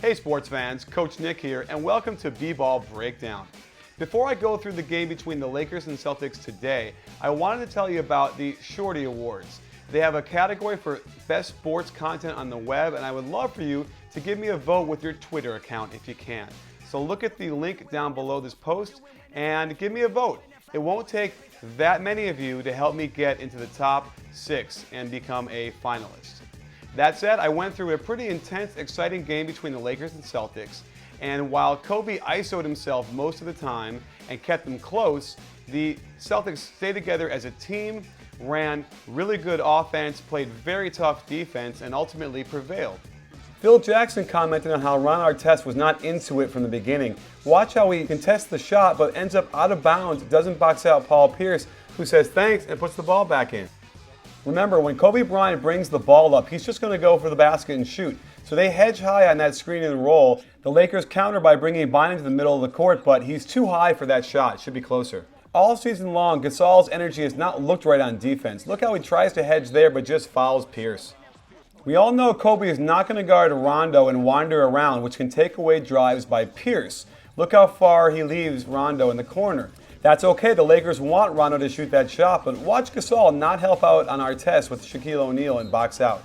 Hey sports fans, Coach Nick here, and welcome to B-Ball Breakdown. Before I go through the game between the Lakers and Celtics today, I wanted to tell you about the Shorty Awards. They have a category for best sports content on the web, and I would love for you to give me a vote with your Twitter account if you can. So look at the link down below this post and give me a vote. It won't take that many of you to help me get into the top 6 and become a finalist. That said, I went through a pretty intense, exciting game between the Lakers and Celtics, and while Kobe ISO'd himself most of the time and kept them close, the Celtics stayed together as a team, ran really good offense, played very tough defense, and ultimately prevailed. Phil Jackson commented on how Ron Artest was not into it from the beginning. Watch how he contests the shot but ends up out of bounds, doesn't box out Paul Pierce, who says thanks and puts the ball back in. Remember, when Kobe Bryant brings the ball up, he's just going to go for the basket and shoot. So they hedge high on that screen and roll. The Lakers counter by bringing Bynum to the middle of the court, but he's too high for that shot. Should be closer. All season long, Gasol's energy has not looked right on defense. Look how he tries to hedge there, but just fouls Pierce. We all know Kobe is not going to guard Rondo and wander around, which can take away drives by Pierce. Look how far he leaves Rondo in the corner. That's okay, the Lakers want Rondo to shoot that shot, but watch Gasol not help out on Artest with Shaquille O'Neal and box out.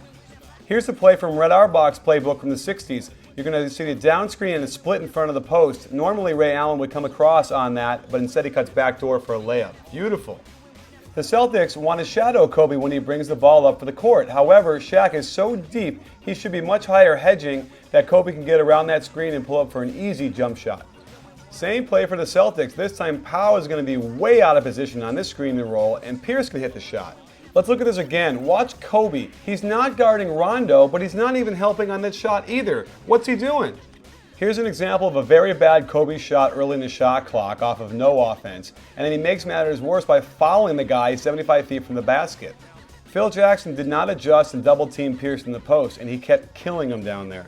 Here's a play from Red Auerbach's playbook from the 60s. You're going to see the down screen and a split in front of the post. Normally Ray Allen would come across on that, but instead he cuts backdoor for a layup. Beautiful. The Celtics want to shadow Kobe when he brings the ball up for the court. However, Shaq is so deep, he should be much higher hedging that Kobe can get around that screen and pull up for an easy jump shot. Same play for the Celtics. This time Powell is going to be way out of position on this screen and roll, and Pierce can hit the shot. Let's look at this again. Watch Kobe. He's not guarding Rondo, but he's not even helping on that shot either. What's he doing? Here's an example of a very bad Kobe shot early in the shot clock off of no offense, and then he makes matters worse by fouling the guy 75 feet from the basket. Phil Jackson did not adjust and double-team Pierce in the post, and he kept killing him down there.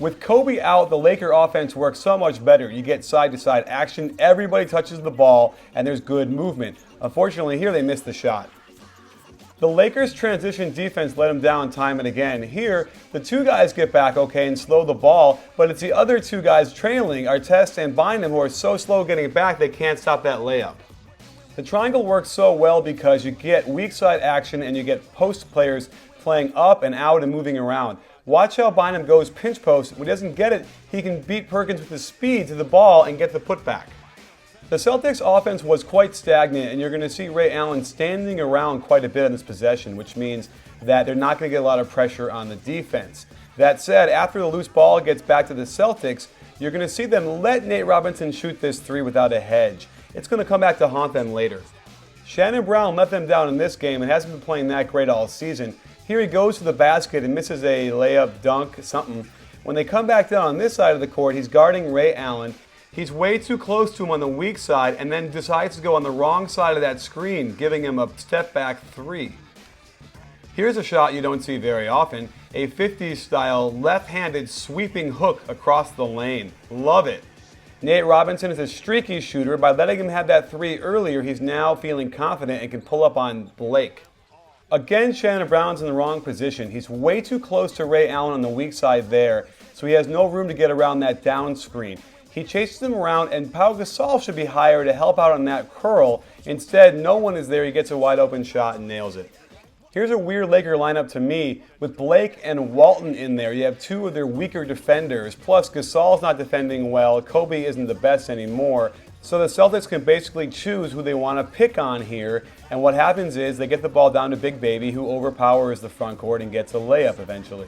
With Kobe out, the Laker offense works so much better. You get side-to-side action, everybody touches the ball, and there's good movement. Unfortunately, here they missed the shot. The Lakers' transition defense let them down time and again. Here, the two guys get back okay and slow the ball, but it's the other two guys trailing, Artest and Bynum, who are so slow getting back they can't stop that layup. The triangle works so well because you get weak side action and you get post players playing up and out and moving around. Watch how Bynum goes pinch post. When he doesn't get it, he can beat Perkins with his speed to the ball and get the putback. The Celtics offense was quite stagnant, and you're going to see Ray Allen standing around quite a bit on this possession, which means that they're not going to get a lot of pressure on the defense. That said, after the loose ball gets back to the Celtics, you're going to see them let Nate Robinson shoot this three without a hedge. It's going to come back to haunt them later. Shannon Brown let them down in this game and hasn't been playing that great all season. Here he goes to the basket and misses a layup, dunk, something. When they come back down on this side of the court, he's guarding Ray Allen. He's way too close to him on the weak side and then decides to go on the wrong side of that screen, giving him a step-back three. Here's a shot you don't see very often, a 50s-style left-handed sweeping hook across the lane. Love it. Nate Robinson is a streaky shooter. By letting him have that three earlier, he's now feeling confident and can pull up on Blake. Again, Shannon Brown's in the wrong position. He's way too close to Ray Allen on the weak side there, so he has no room to get around that down screen. He chases him around, and Pau Gasol should be higher to help out on that curl. Instead, no one is there. He gets a wide open shot and nails it. Here's a weird Laker lineup to me. With Blake and Walton in there, you have two of their weaker defenders. Plus, Gasol's not defending well. Kobe isn't the best anymore. So the Celtics can basically choose who they want to pick on here. And what happens is they get the ball down to Big Baby, who overpowers the front court and gets a layup eventually.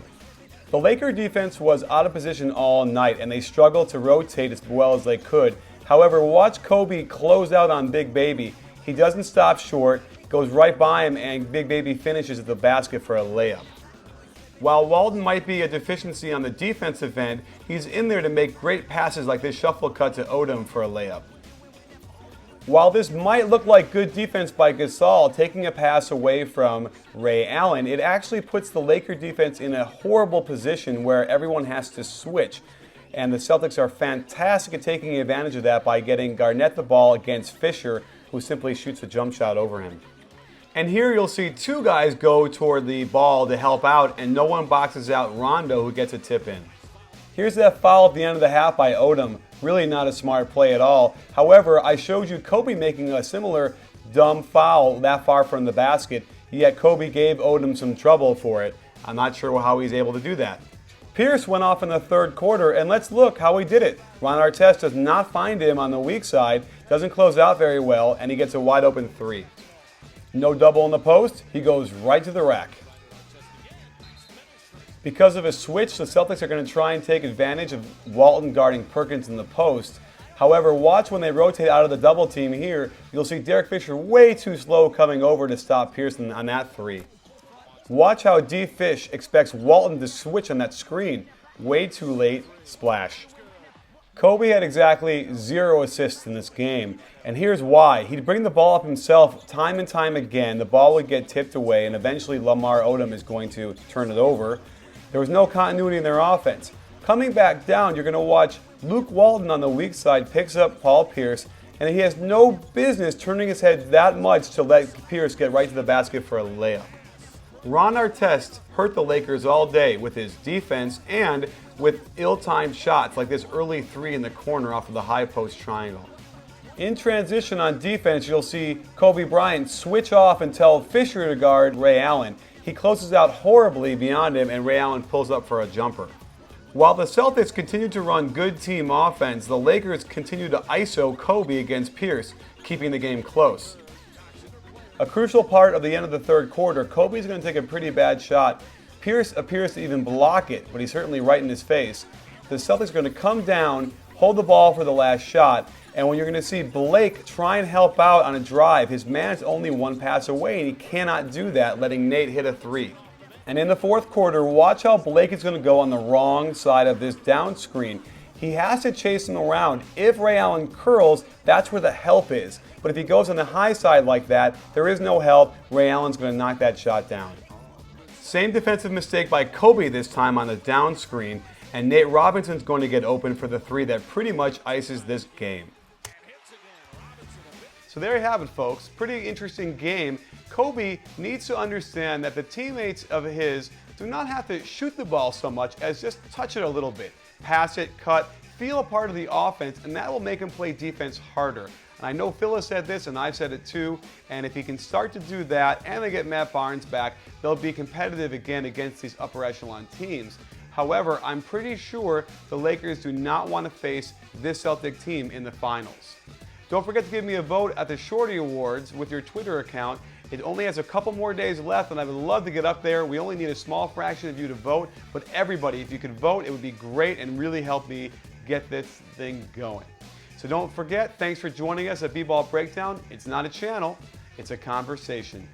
The Laker defense was out of position all night, and they struggled to rotate as well as they could. However, watch Kobe close out on Big Baby. He doesn't stop short, goes right by him, and Big Baby finishes at the basket for a layup. While Walton might be a deficiency on the defensive end, he's in there to make great passes like this shuffle cut to Odom for a layup. While this might look like good defense by Gasol taking a pass away from Ray Allen, it actually puts the Laker defense in a horrible position where everyone has to switch. And the Celtics are fantastic at taking advantage of that by getting Garnett the ball against Fisher, who simply shoots a jump shot over him. And here you'll see two guys go toward the ball to help out, and no one boxes out Rondo, who gets a tip in. Here's that foul at the end of the half by Odom. Really not a smart play at all. However, I showed you Kobe making a similar dumb foul that far from the basket, yet Kobe gave Odom some trouble for it. I'm not sure how he's able to do that. Pierce went off in the third quarter, and let's look how he did it. Ron Artest does not find him on the weak side, doesn't close out very well, and he gets a wide open three. No double in the post, he goes right to the rack. Because of a switch, the Celtics are going to try and take advantage of Walton guarding Perkins in the post. However, watch when they rotate out of the double team here, you'll see Derek Fisher way too slow coming over to stop Pearson on that three. Watch how D. Fish expects Walton to switch on that screen. Way too late, splash. Kobe had exactly 0 assists in this game, and here's why. He'd bring the ball up himself time and time again, the ball would get tipped away, and eventually Lamar Odom is going to turn it over. There was no continuity in their offense. Coming back down, you're going to watch Luke Walton on the weak side picks up Paul Pierce, and he has no business turning his head that much to let Pierce get right to the basket for a layup. Ron Artest hurt the Lakers all day with his defense and with ill-timed shots like this early three in the corner off of the high post triangle. In transition on defense, you'll see Kobe Bryant switch off and tell Fisher to guard Ray Allen. He closes out horribly beyond him, and Ray Allen pulls up for a jumper. While the Celtics continue to run good team offense, the Lakers continue to ISO Kobe against Pierce, keeping the game close. A crucial part of the end of the third quarter, Kobe's going to take a pretty bad shot. Pierce appears to even block it, but he's certainly right in his face. The Celtics are going to come down, hold the ball for the last shot, and when you're going to see Blake try and help out on a drive, his man's only one pass away, and he cannot do that, letting Nate hit a three. And in the fourth quarter, watch how Blake is going to go on the wrong side of this down screen. He has to chase him around. If Ray Allen curls, that's where the help is. But if he goes on the high side like that, there is no help. Ray Allen's going to knock that shot down. Same defensive mistake by Kobe this time on the down screen, and Nate Robinson's going to get open for the three that pretty much ices this game. So there you have it, folks. Pretty interesting game. Kobe needs to understand that the teammates of his do not have to shoot the ball so much as just touch it a little bit. Pass it, cut, feel a part of the offense, and that will make him play defense harder. And I know Phil has said this, and I've said it too, and if he can start to do that, and they get Matt Barnes back, they'll be competitive again against these upper echelon teams. However, I'm pretty sure the Lakers do not want to face this Celtic team in the finals. Don't forget to give me a vote at the Shorty Awards with your Twitter account. It only has a couple more days left, and I would love to get up there. We only need a small fraction of you to vote, but everybody, if you could vote, it would be great and really help me get this thing going. So don't forget, thanks for joining us at B-Ball Breakdown. It's not a channel, it's a conversation.